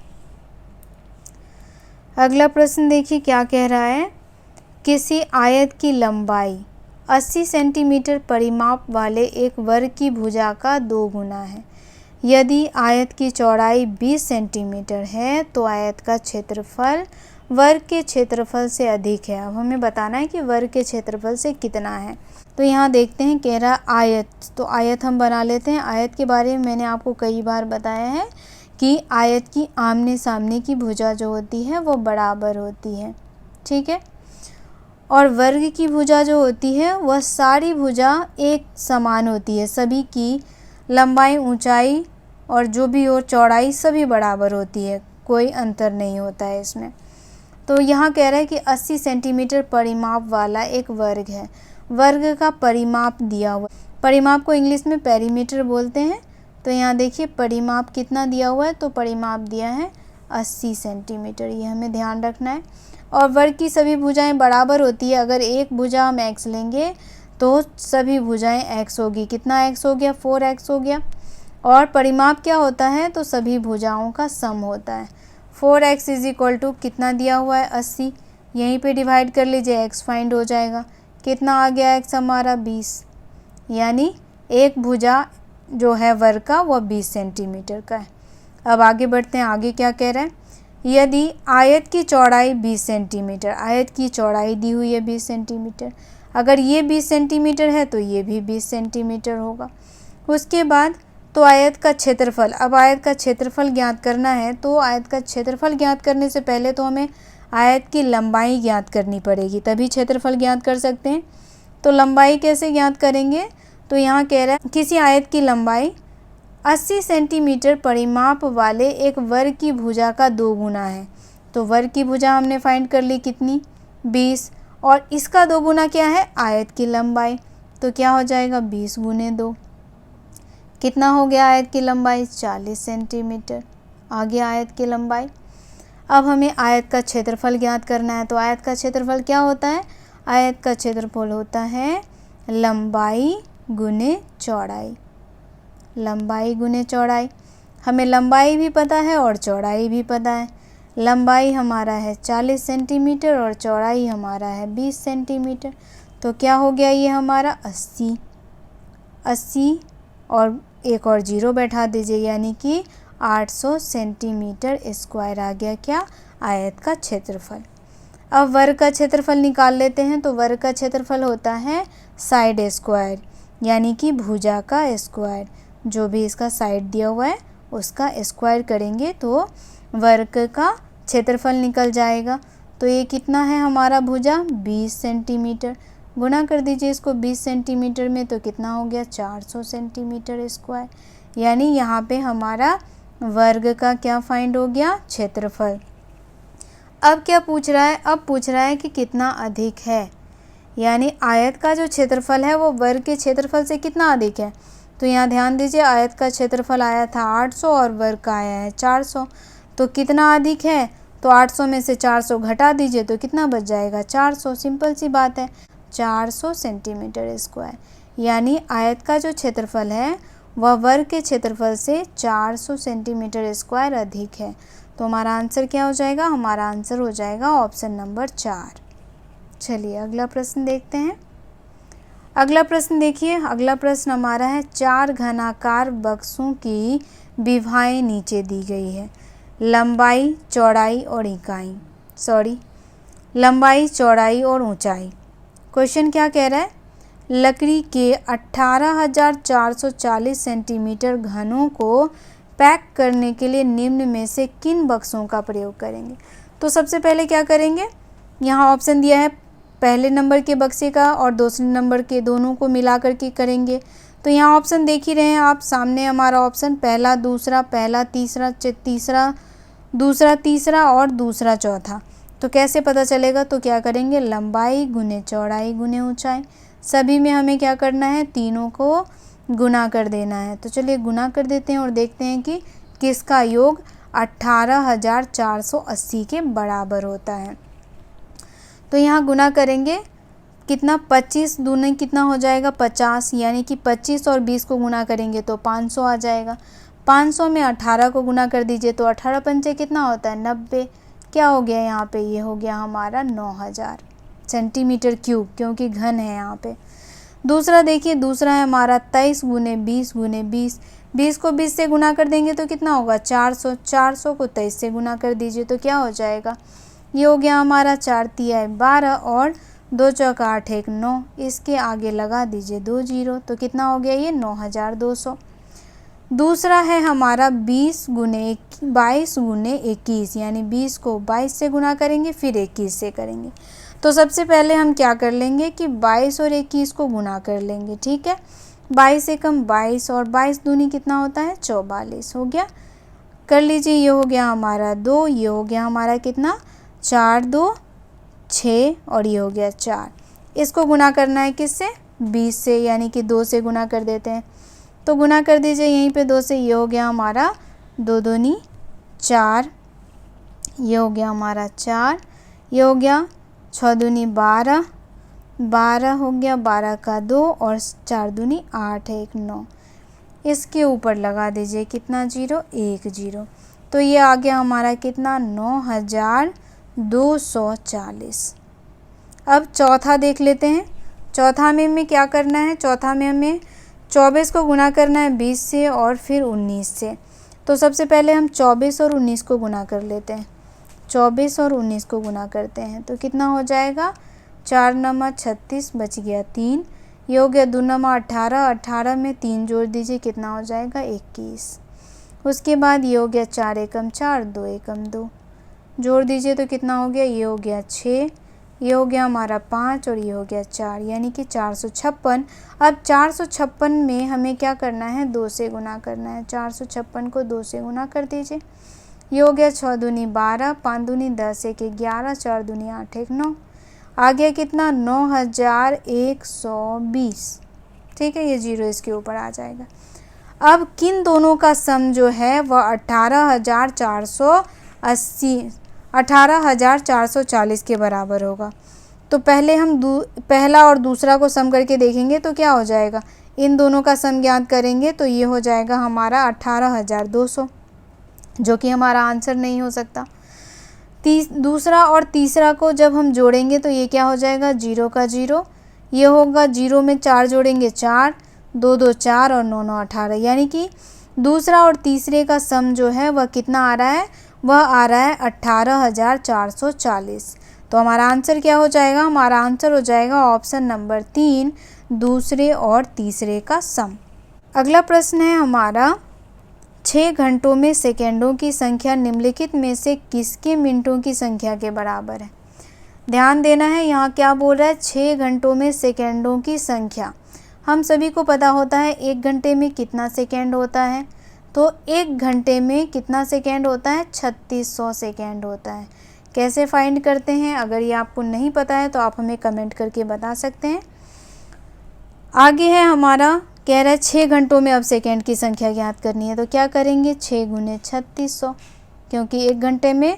अगला प्रश्न देखिए क्या कह रहा है। किसी आयत की लंबाई 80 सेंटीमीटर परिमाप वाले एक वर्ग की भुजा का 2 गुना है। यदि आयत की चौड़ाई 20 सेंटीमीटर है तो आयत का क्षेत्रफल वर्ग के क्षेत्रफल से अधिक है। अब हमें बताना है कि वर्ग के क्षेत्रफल से कितना है। तो यहाँ देखते हैं, कह रहा आयत, तो आयत हम बना लेते हैं। आयत के बारे में मैंने आपको कई बार बताया है कि आयत की आमने सामने की भुजा जो होती है वो बराबर होती है। ठीक है, और वर्ग की भुजा जो होती है वह सारी भुजा एक समान होती है, सभी की लंबाई ऊंचाई और जो भी हो चौड़ाई सभी बराबर होती है, कोई अंतर नहीं होता है इसमें। तो यहाँ कह रहा है कि 80 सेंटीमीटर परिमाप वाला एक वर्ग है। वर्ग का परिमाप दिया हुआ है। परिमाप को इंग्लिश में पेरीमीटर बोलते हैं। तो यहाँ देखिए परिमाप कितना दिया हुआ है, तो परिमाप दिया है 80 सेंटीमीटर, ये हमें ध्यान रखना है। और वर्ग की सभी भुजाएं बराबर होती है। अगर एक भुजा हम x लेंगे तो सभी भुजाएं x होगी। कितना x हो गया, 4x हो गया। और परिमाप क्या होता है, तो सभी भुजाओं का सम होता है। 4x इज इक्वल टू कितना दिया हुआ है, 80, यहीं पे डिवाइड कर लीजिए, x फाइंड हो जाएगा। कितना आ गया x हमारा, 20, यानी एक भुजा जो है वर्ग का वो 20 सेंटीमीटर का है। अब आगे बढ़ते हैं, आगे क्या कह रहा है, यदि आयत की चौड़ाई 20 सेंटीमीटर, आयत की चौड़ाई दी हुई है 20 सेंटीमीटर, अगर ये 20 सेंटीमीटर है तो ये भी 20 सेंटीमीटर होगा। उसके बाद तो आयत का क्षेत्रफल, अब आयत का क्षेत्रफल ज्ञात करना है। तो आयत का क्षेत्रफल ज्ञात करने से पहले तो हमें आयत की लंबाई ज्ञात करनी पड़ेगी, तभी क्षेत्रफल ज्ञात कर सकते हैं। तो लंबाई कैसे ज्ञात करेंगे, तो यहाँ कह रहा है किसी आयत की लंबाई 80 सेंटीमीटर परिमाप वाले एक वर्ग की भुजा का 2 गुना है। तो वर्ग की भुजा हमने फाइंड कर ली कितनी, 20, और इसका 2 गुना क्या है, आयत की लंबाई। तो क्या हो जाएगा, 20 गुने 2, कितना हो गया आयत की लंबाई, 40 सेंटीमीटर आ गया आयत की लंबाई। अब हमें आयत का क्षेत्रफल ज्ञात करना है। तो आयत का क्षेत्रफल क्या होता है, आयत का क्षेत्रफल होता है लंबाई गुने चौड़ाई, लंबाई गुने चौड़ाई। हमें लंबाई भी पता है और चौड़ाई भी पता है। लंबाई हमारा है 40 सेंटीमीटर और चौड़ाई हमारा है 20 सेंटीमीटर। तो क्या हो गया ये हमारा 80 और एक और 0 बैठा दीजिए, यानी कि 800 सेंटीमीटर स्क्वायर आ गया क्या, आयत का क्षेत्रफल। अब वर्ग का क्षेत्रफल निकाल लेते हैं। तो वर्ग का क्षेत्रफल होता है साइड स्क्वायर, यानी कि भुजा का स्क्वायर, जो भी इसका साइड दिया हुआ है उसका स्क्वायर करेंगे तो वर्ग का क्षेत्रफल निकल जाएगा। तो ये कितना है हमारा भुजा, 20 सेंटीमीटर, गुना कर दीजिए इसको 20 सेंटीमीटर में, तो कितना हो गया, 400 सेंटीमीटर स्क्वायर, यानी यहाँ पे हमारा वर्ग का क्या फाइंड हो गया, क्षेत्रफल। अब क्या पूछ रहा है, अब पूछ रहा है कि कितना अधिक है, यानी आयत का जो क्षेत्रफल है वो वर्ग के क्षेत्रफल से कितना अधिक है। तो यहाँ ध्यान दीजिए, आयत का क्षेत्रफल आया था 800 और वर्ग का आया है 400, तो कितना अधिक है, तो 800 में से 400 घटा दीजिए तो कितना बच जाएगा, 400। सिंपल सी बात है, 400 सेंटीमीटर स्क्वायर, यानी आयत का जो क्षेत्रफल है वह वर्ग के क्षेत्रफल से 400 सेंटीमीटर स्क्वायर अधिक है। तो हमारा आंसर क्या हो जाएगा, हमारा आंसर हो जाएगा ऑप्शन नंबर 4। चलिए अगला प्रश्न देखते हैं। अगला प्रश्न देखिए, अगला प्रश्न हमारा है 4 घनाकार बक्सों की विभाएं नीचे दी गई है। लंबाई, चौड़ाई और इकाई, लंबाई, चौड़ाई और ऊंचाई। क्वेश्चन क्या कह रहा है, लकड़ी के 18,440 सेंटीमीटर घनों को पैक करने के लिए निम्न में से किन बक्सों का प्रयोग करेंगे। तो सबसे पहले क्या करेंगे, यहाँ ऑप्शन दिया है पहले नंबर के बक्से का और दूसरे नंबर के, दोनों को मिला करके करेंगे। तो यहाँ ऑप्शन देख ही रहे हैं आप सामने, हमारा ऑप्शन पहला, दूसरा, पहला, तीसरा, दूसरा, तीसरा और दूसरा, चौथा। तो कैसे पता चलेगा, तो क्या करेंगे, लंबाई गुने चौड़ाई गुने ऊंचाई, सभी में हमें क्या करना है, तीनों को गुना कर देना है। तो चलिए गुना कर देते हैं और देखते हैं कि किसका योग 18,480 के बराबर होता है। तो यहाँ गुना करेंगे कितना, 25 दूनी कितना हो जाएगा, 50, यानी कि 25 और 20 को गुना करेंगे तो 500 आ जाएगा। 500 में 18 को गुना कर दीजिए तो 18 पंचे कितना होता है, 90। क्या हो गया यहाँ पे, ये हो गया हमारा 9000 सेंटीमीटर क्यूब, क्योंकि घन है यहाँ पे। दूसरा देखिए, दूसरा है हमारा 23 गुने 20 गुने 20, 20 को 20 से गुना कर देंगे तो कितना होगा, 400, 400 को 23 से गुना कर दीजिए तो क्या हो जाएगा, ये हो गया हमारा 4 तिया 12 और 2 चौका 8 1 9, इसके आगे लगा दीजिए 2 0, तो कितना हो गया ये 9200। दूसरा है हमारा 22 गुने 21, यानी 20 को 22 से गुना करेंगे फिर 21 से करेंगे। तो सबसे पहले हम क्या कर लेंगे कि 22 और 21 को गुना कर लेंगे, ठीक है। 22 से कम 22 और 22 दूनी कितना होता है, 44 हो गया। कर लीजिए, ये हो गया हमारा 2, ये हो गया हमारा कितना 4 2 6 और ये हो गया 4। इसको गुना करना है किससे, 20 से, यानी कि 2 से गुना कर देते हैं। तो गुना कर दीजिए यहीं पे 2 से, ये हो गया हमारा 2 दूनी 4, ये हो गया हमारा 4, ये हो गया 6 दूनी 12, 12 हो गया, 12 का 2 और 4 दूनी 8 है, 1 9। इसके ऊपर लगा दीजिए कितना जीरो, 1 जीरो। तो ये आ गया हमारा कितना, 9240। अब चौथा देख लेते हैं। चौथा में हमें क्या करना है, चौथा में हमें 24 को गुना करना है 20 से और फिर 19 से। तो सबसे पहले हम 24 और 19 को गुना कर लेते हैं। 24 और 19 को गुना करते हैं तो कितना हो जाएगा, 4 नमा 36, बच गया 3, ये हो गया 2 नमा 18, 18 में 3 जोड़ दीजिए कितना हो जाएगा, 21। उसके बाद ये हो गया 4 एकम 4, 2 एकम 2, जोड़ दीजिए तो कितना हो गया, ये हो गया 6, ये हो गया हमारा 5 और ये हो गया 4, यानी कि 456। अब 456 में हमें क्या करना है, 2 से गुना करना है। 456 को 2 से गुना कर दीजिए, ये हो गया 6 दूनी 12, 5 दूनी 10, 1 11, 4 दूनी 8, 1 9, आ गया कितना, 9120। ठीक है, ये जीरो इसके ऊपर आ जाएगा। अब किन दोनों का सम जो है वह 18,440 के बराबर होगा। तो पहले हम पहला और दूसरा को सम करके देखेंगे तो क्या हो जाएगा, इन दोनों का सम ज्ञात करेंगे तो ये हो जाएगा हमारा 18,200, जो कि हमारा आंसर नहीं हो सकता। दूसरा और तीसरा को जब हम जोड़ेंगे तो ये क्या हो जाएगा, 0 का 0, ये होगा 0 में 4 जोड़ेंगे 4, 2 2 4 और 9 9 18, यानी कि दूसरा और तीसरे का सम जो है वह कितना आ रहा है, वह आ रहा है 18,440। तो हमारा आंसर क्या हो जाएगा, हमारा आंसर हो जाएगा ऑप्शन नंबर 3, दूसरे और तीसरे का सम। अगला प्रश्न है हमारा, 6 घंटों में सेकेंडों की संख्या निम्नलिखित में से किसके मिनटों की संख्या के बराबर है। ध्यान देना है, यहाँ क्या बोल रहा है, 6 घंटों में सेकेंडों की संख्या। हम सभी को पता होता है 1 घंटे में कितना सेकेंड होता है, तो 1 घंटे में कितना सेकेंड होता है, 3600 सेकेंड होता है। कैसे फाइंड करते हैं, अगर ये आपको नहीं पता है तो आप हमें कमेंट करके बता सकते हैं। आगे है हमारा, कह रहा है 6 घंटों में अब सेकेंड की संख्या ज्ञात करनी है, तो क्या करेंगे, 6 गुने 3600, क्योंकि 1 घंटे में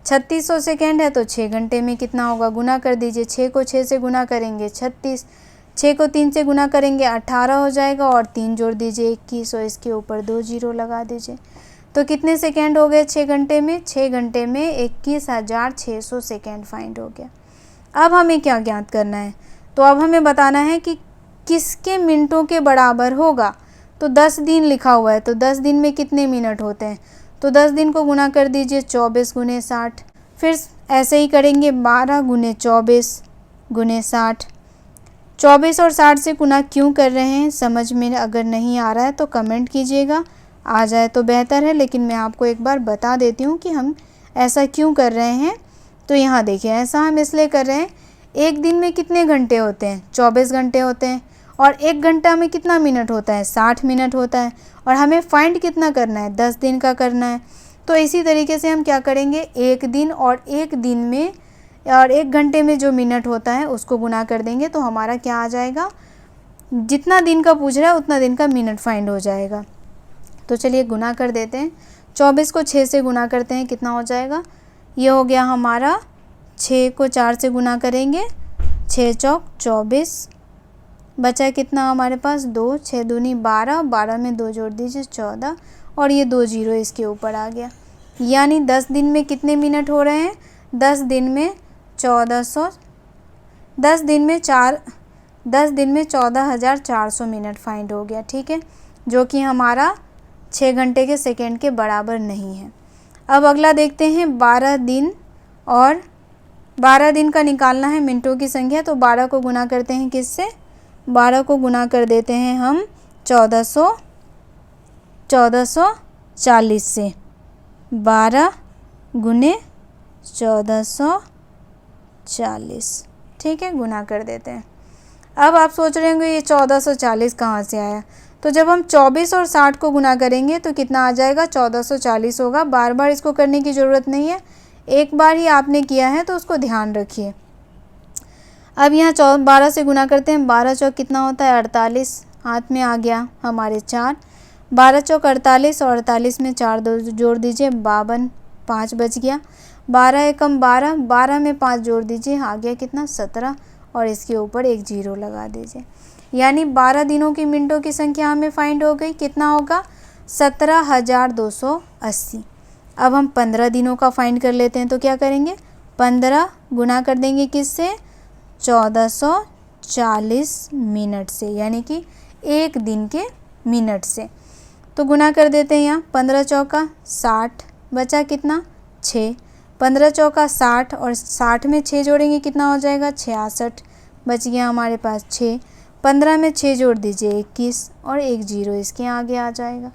3600 सेकेंड है तो 6 घंटे में कितना होगा, गुना कर दीजिए। 6 को 6 से गुना करेंगे 36, 6 को 3 से गुना करेंगे 18 हो जाएगा और 3 जोड़ दीजिए 21 और इसके ऊपर 2 जीरो लगा दीजिए। तो कितने सेकेंड हो गए 6 घंटे में, 6 घंटे में 21,600 सेकेंड फाइंड हो गया। अब हमें क्या ज्ञात करना है, तो अब हमें बताना है कि किसके मिनटों के बराबर होगा। तो 10 दिन लिखा हुआ है, तो 10 दिन में कितने मिनट होते हैं, तो 10 दिन को गुना कर दीजिए 24 गुने 60, फिर ऐसे ही करेंगे 12 गुने 24 गुने 60। 24 और 60 से गुना क्यों कर रहे हैं, समझ में अगर नहीं आ रहा है तो कमेंट कीजिएगा, आ जाए तो बेहतर है, लेकिन मैं आपको एक बार बता देती हूँ कि हम ऐसा क्यों कर रहे हैं। तो यहाँ देखिए, ऐसा हम इसलिए कर रहे हैं, एक दिन में कितने घंटे होते हैं, 24 घंटे होते हैं, और 1 घंटा में कितना मिनट होता है, 60 मिनट होता है, और हमें फाइंड कितना करना है, 10 दिन का करना है। तो इसी तरीके से हम क्या करेंगे, एक दिन और एक दिन में और 1 घंटे में जो मिनट होता है उसको गुना कर देंगे, तो हमारा क्या आ जाएगा, जितना दिन का पूछ रहा है उतना दिन का मिनट फाइंड हो जाएगा। तो चलिए गुना कर देते हैं। 24 को 6 से गुना करते हैं, कितना हो जाएगा, ये हो गया हमारा, 6 को 4 से गुना करेंगे 6 चौक 24, बचा कितना हमारे पास 2, 6 दूनी 12, 12 में 2 जोड़ दीजिए 14 और ये 2 जीरो इसके ऊपर आ गया। यानी 10 दिन में कितने मिनट हो रहे हैं, 10 दिन में 1400, 10 दिन में 14,400 मिनट फाइंड हो गया। ठीक है, जो कि हमारा 6 घंटे के सेकेंड के बराबर नहीं है। अब अगला देखते हैं 12 दिन, और 12 दिन का निकालना है मिनटों की संख्या। तो 12 को गुना करते हैं किससे, 12 को गुना कर देते हैं हम 1440 से, 12 गुने 1440। ठीक है, गुना कर देते हैं। अब आप सोच रहे होंगे ये 1440 कहाँ से आया, तो जब हम 24 और 60 को गुना करेंगे तो कितना आ जाएगा, 1440 होगा। बार बार इसको करने की ज़रूरत नहीं है, एक बार ही आपने किया है तो उसको ध्यान रखिए। अब यहाँ 12 से गुना करते हैं। 12 चौक कितना होता है 48, हाथ में आ गया हमारे 4। 12 चौक 48 और 48 में 4 जोड़ दीजिए 52, 5 बच गया। 12 एकम 12, 12 में 5 जोड़ दीजिए, आ गया कितना 17 और इसके ऊपर एक 0 लगा दीजिए। यानी 12 दिनों की मिनटों की संख्या हमें फाइंड हो गई। कितना होगा 17,280। अब हम 15 दिनों का फाइंड कर लेते हैं। तो क्या करेंगे 15 गुना कर देंगे किससे 1440 मिनट से, यानी कि एक दिन के मिनट से। तो गुना कर देते हैं यहाँ 15 चौका 60, बचा कितना 6। 15 चौका 60 और 60 में 6 जोड़ेंगे कितना हो जाएगा 66, बच गया हमारे पास 6। 15 में 6 जोड़ दीजिए 21 और एक 0 इसके आगे आ जाएगा।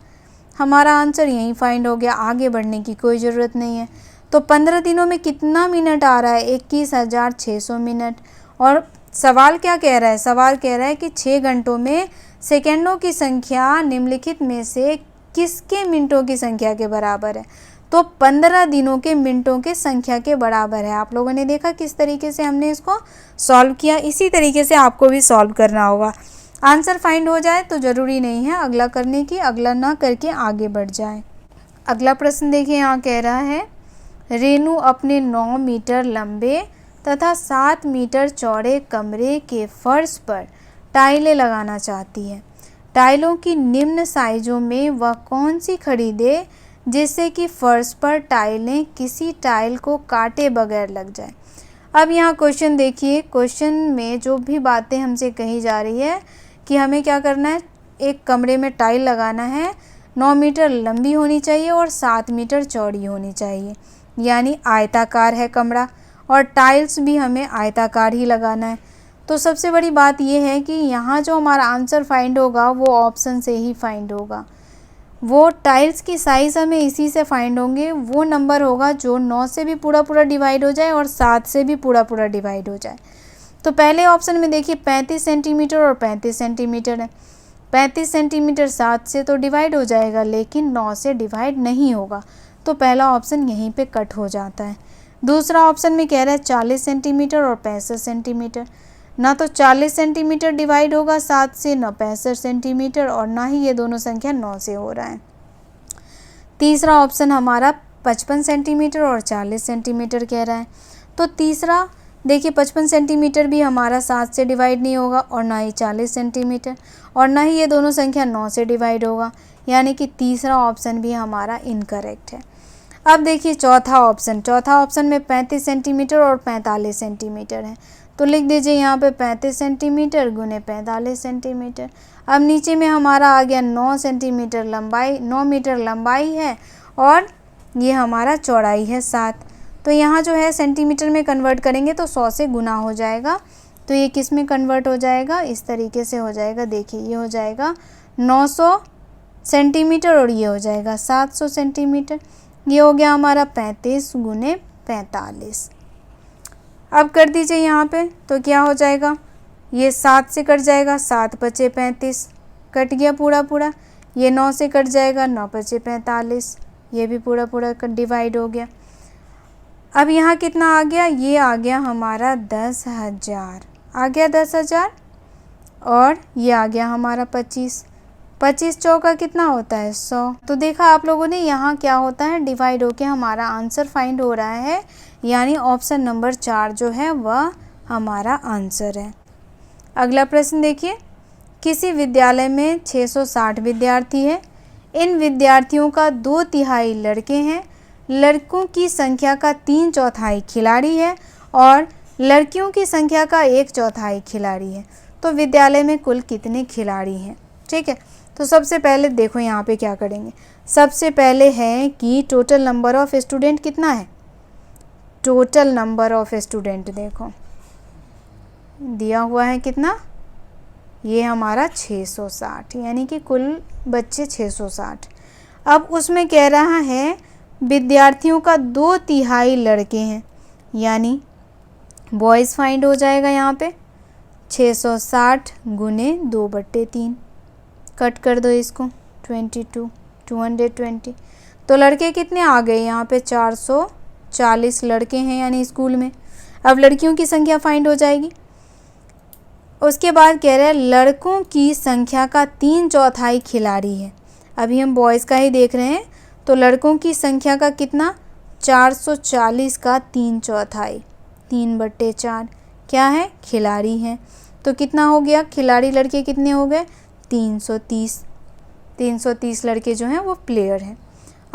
हमारा आंसर यहीं फाइंड हो गया, आगे बढ़ने की कोई ज़रूरत नहीं है। तो 15 दिनों में कितना मिनट आ रहा है 21,600 मिनट। और सवाल क्या कह रहा है, सवाल कह रहा है कि 6 घंटों में सेकेंडों की संख्या निम्नलिखित में से किसके मिनटों की संख्या के बराबर है। तो 15 दिनों के मिनटों के संख्या के बराबर है। आप लोगों ने देखा किस तरीके से हमने इसको सॉल्व किया, इसी तरीके से आपको भी सॉल्व करना होगा। आंसर फाइंड हो जाए तो ज़रूरी नहीं है अगला करने की, अगला ना करके आगे बढ़ जाए। अगला प्रश्न देखिए, यहाँ कह रहा है रेनू अपने 9 मीटर लंबे तथा 7 मीटर चौड़े कमरे के फर्श पर टाइलें लगाना चाहती है। टाइलों की निम्न साइजों में वह कौन सी खरीदे जिससे कि फर्श पर टाइलें किसी टाइल को काटे बगैर लग जाए। अब यहाँ क्वेश्चन देखिए, क्वेश्चन में जो भी बातें हमसे कही जा रही है कि हमें क्या करना है, एक कमरे में टाइल लगाना है, 9 मीटर लंबी होनी चाहिए और 7 मीटर चौड़ी होनी चाहिए, यानी आयताकार है कमरा और टाइल्स भी हमें आयताकार ही लगाना है। तो सबसे बड़ी बात यह है कि यहाँ जो हमारा आंसर फाइंड होगा वो ऑप्शन से ही फाइंड होगा। वो टाइल्स की साइज़ हमें इसी से फाइंड होंगे। वो नंबर होगा जो 9 से भी पूरा पूरा डिवाइड हो जाए और 7 से भी पूरा पूरा डिवाइड हो जाए। तो पहले ऑप्शन में देखिए 35 सेंटीमीटर और 35 सेंटीमीटर है। 35 सेंटीमीटर 7 से तो डिवाइड हो जाएगा लेकिन 9 से डिवाइड नहीं होगा, तो पहला ऑप्शन यहीं पे कट हो जाता है। दूसरा ऑप्शन में कह रहा है 40 सेंटीमीटर और 65 सेंटीमीटर। ना तो 40 सेंटीमीटर डिवाइड होगा 7 से, ना 65 सेंटीमीटर, और ना ही ये दोनों संख्या 9 से हो रहा है। तीसरा ऑप्शन हमारा 55 सेंटीमीटर और 40 सेंटीमीटर कह रहा है। तो तीसरा देखिए 55 सेंटीमीटर भी हमारा 7 से डिवाइड नहीं होगा और ना ही 40 सेंटीमीटर, और ना ही ये दोनों संख्या 9 से डिवाइड होगा, यानी कि तीसरा ऑप्शन भी हमारा इनकरेक्ट है। अब देखिए चौथा ऑप्शन में 35 सेंटीमीटर और 45 सेंटीमीटर है। तो लिख दीजिए यहाँ पे 35 सेंटीमीटर गुने 45 सेंटीमीटर। अब नीचे में हमारा आ गया 9 सेंटीमीटर लंबाई, 9 मीटर लंबाई है और ये हमारा चौड़ाई है 7। तो यहाँ जो है सेंटीमीटर में कन्वर्ट करेंगे तो 100 से गुना हो जाएगा। तो ये किस में कन्वर्ट हो जाएगा, इस तरीके से हो जाएगा। देखिए ये हो जाएगा 900 सेंटीमीटर और ये हो जाएगा 700 सेंटीमीटर। ये हो गया हमारा 35 गुने 45। अब कर दीजिए यहाँ पे, तो क्या हो जाएगा, ये 7 से कट जाएगा, 7 बचे 35, कट गया पूरा पूरा। ये 9 से कट जाएगा, 9 बचे 45, ये भी पूरा पूरा डिवाइड हो गया। अब यहाँ कितना आ गया, ये आ गया हमारा 10,000, आ गया 10,000 और ये आ गया हमारा 25। 25 चौका कितना होता है 100। तो देखा आप लोगों ने यहाँ क्या होता है, डिवाइड होके हमारा आंसर फाइंड हो रहा है, यानी ऑप्शन नंबर 4 जो है वह हमारा आंसर है। अगला प्रश्न देखिए, किसी विद्यालय में 660 विद्यार्थी है। इन विद्यार्थियों का 2/3 लड़के हैं। लड़कों की संख्या का 3/4 खिलाड़ी है और लड़कियों की संख्या का 1/4 खिलाड़ी है। तो विद्यालय में कुल कितने खिलाड़ी हैं। ठीक है, तो सबसे पहले देखो यहाँ पे क्या करेंगे। सबसे पहले है कि टोटल नंबर ऑफ स्टूडेंट कितना है। टोटल नंबर ऑफ स्टूडेंट देखो दिया हुआ है कितना, ये हमारा 660, यानी कि कुल बच्चे 660। अब उसमें कह रहा है विद्यार्थियों का 2/3 लड़के हैं, यानी बॉयज़ फाइंड हो जाएगा यहाँ पे 660 गुने 2/3, कट कर दो इसको 22, 220। तो लड़के कितने आ गए यहाँ पे 440 लड़के हैं यानी स्कूल में। अब लड़कियों की संख्या फाइंड हो जाएगी। उसके बाद कह रहे हैं लड़कों की संख्या का 3/4 खिलाड़ी है। अभी हम बॉयज़ का ही देख रहे हैं, तो लड़कों की संख्या का कितना, 440 का 3/4, 3/4 क्या है, खिलाड़ी हैं। तो कितना हो गया, खिलाड़ी लड़के कितने हो गए, 330। 330 लड़के जो हैं वो प्लेयर हैं।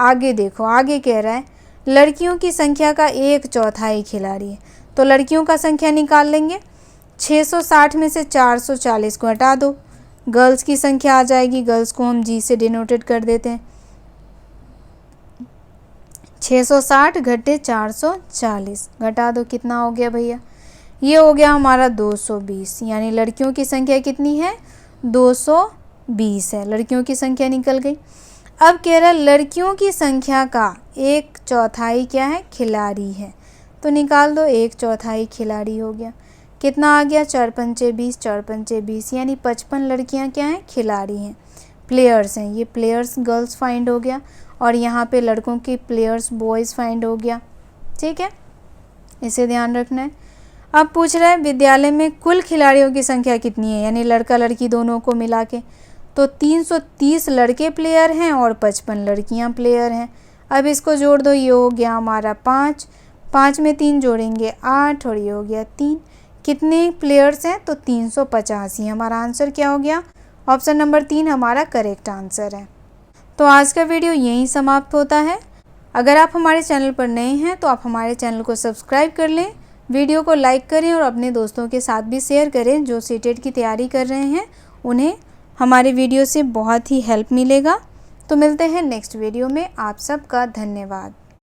आगे देखो, आगे कह रहा है लड़कियों की संख्या का 1/4 खिलाड़ी है। तो लड़कियों का संख्या निकाल लेंगे, 660 में से 440 को हटा दो, गर्ल्स की संख्या आ जाएगी। गर्ल्स को हम जी से डिनोटेड कर देते हैं। 660 घटे 440 घटा दो, कितना हो गया भैया, ये हो गया हमारा 220। यानी लड़कियों की संख्या कितनी है, 220 है। लड़कियों की संख्या निकल गई। अब कह रहा है लड़कियों की संख्या का 1/4 क्या है, खिलाड़ी है। तो निकाल दो, 1/4 खिलाड़ी हो गया। कितना आ गया, 4 पंचे 20, 4 पंचे 20, यानी 55 लड़कियां क्या हैं, खिलाड़ी हैं, प्लेयर्स हैं। ये प्लेयर्स गर्ल्स फाइंड हो गया, और यहाँ पे लड़कों की प्लेयर्स बॉयज़ फाइंड हो गया। ठीक है, इसे ध्यान रखना है। अब पूछ रहा है विद्यालय में कुल खिलाड़ियों की संख्या कितनी है, यानी लड़का लड़की दोनों को मिला के। तो 330 लड़के प्लेयर हैं और 55 लड़कियां प्लेयर हैं। अब इसको जोड़ दो, ये हो गया हमारा 5, 5 में 3 जोड़ेंगे 8, और ये हो गया 3। कितने प्लेयर्स हैं, तो 385। हमारा आंसर क्या हो गया, ऑप्शन नंबर 3 हमारा करेक्ट आंसर है। तो आज का वीडियो यहीं समाप्त होता है। अगर आप हमारे चैनल पर नए हैं तो आप हमारे चैनल को सब्सक्राइब कर लें, वीडियो को लाइक करें और अपने दोस्तों के साथ भी शेयर करें जो सीटेट की तैयारी कर रहे हैं। उन्हें हमारे वीडियो से बहुत ही हेल्प मिलेगा। तो मिलते हैं नेक्स्ट वीडियो में। आप सबका धन्यवाद।